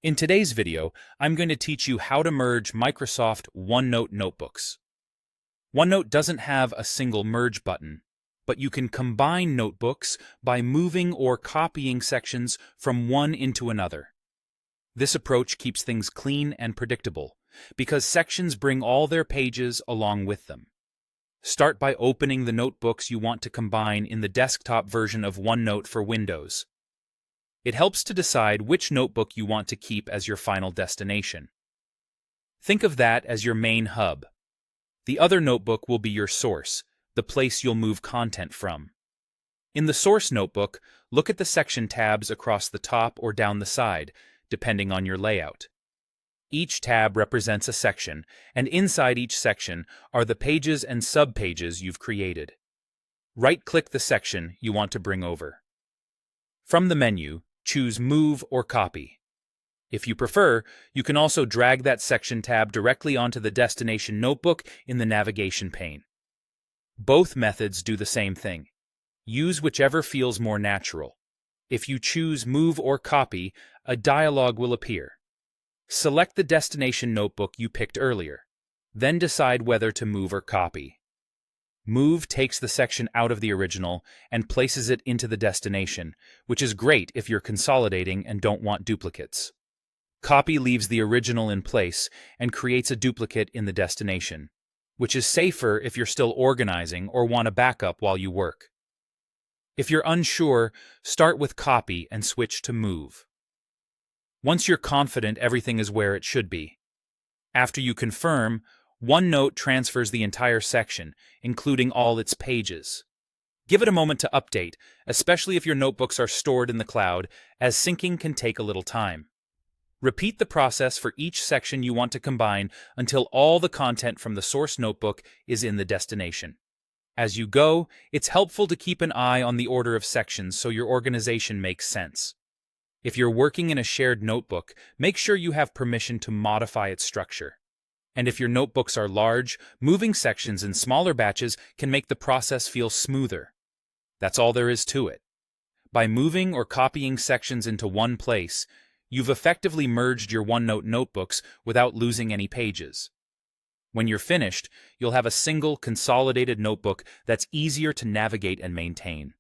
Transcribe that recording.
In today's video, I'm going to teach you how to merge Microsoft OneNote notebooks. OneNote doesn't have a single merge button, but you can combine notebooks by moving or copying sections from one into another. This approach keeps things clean and predictable, because sections bring all their pages along with them. Start by opening the notebooks you want to combine in the desktop version of OneNote for Windows. It helps to decide which notebook you want to keep as your final destination. Think of that as your main hub. The other notebook will be your source, the place you'll move content from. In the source notebook, look at the section tabs across the top or down the side, depending on your layout. Each tab represents a section, and inside each section are the pages and subpages you've created. Right-click the section you want to bring over. From the menu, choose Move or Copy. If you prefer, you can also drag that section tab directly onto the destination notebook in the navigation pane. Both methods do the same thing. Use whichever feels more natural. If you choose Move or Copy, a dialog will appear. Select the destination notebook you picked earlier, then decide whether to move or copy. Move takes the section out of the original and places it into the destination, which is great if you're consolidating and don't want duplicates. Copy leaves the original in place and creates a duplicate in the destination, which is safer if you're still organizing or want a backup while you work. If you're unsure, start with Copy and switch to Move. Once you're confident everything is where it should be. After you confirm, OneNote transfers the entire section, including all its pages. Give it a moment to update, especially if your notebooks are stored in the cloud, as syncing can take a little time. Repeat the process for each section you want to combine until all the content from the source notebook is in the destination. As you go, it's helpful to keep an eye on the order of sections so your organization makes sense. If you're working in a shared notebook, make sure you have permission to modify its structure. And if your notebooks are large, moving sections in smaller batches can make the process feel smoother. That's all there is to it. By moving or copying sections into one place, you've effectively merged your OneNote notebooks without losing any pages. When you're finished, you'll have a single consolidated notebook that's easier to navigate and maintain.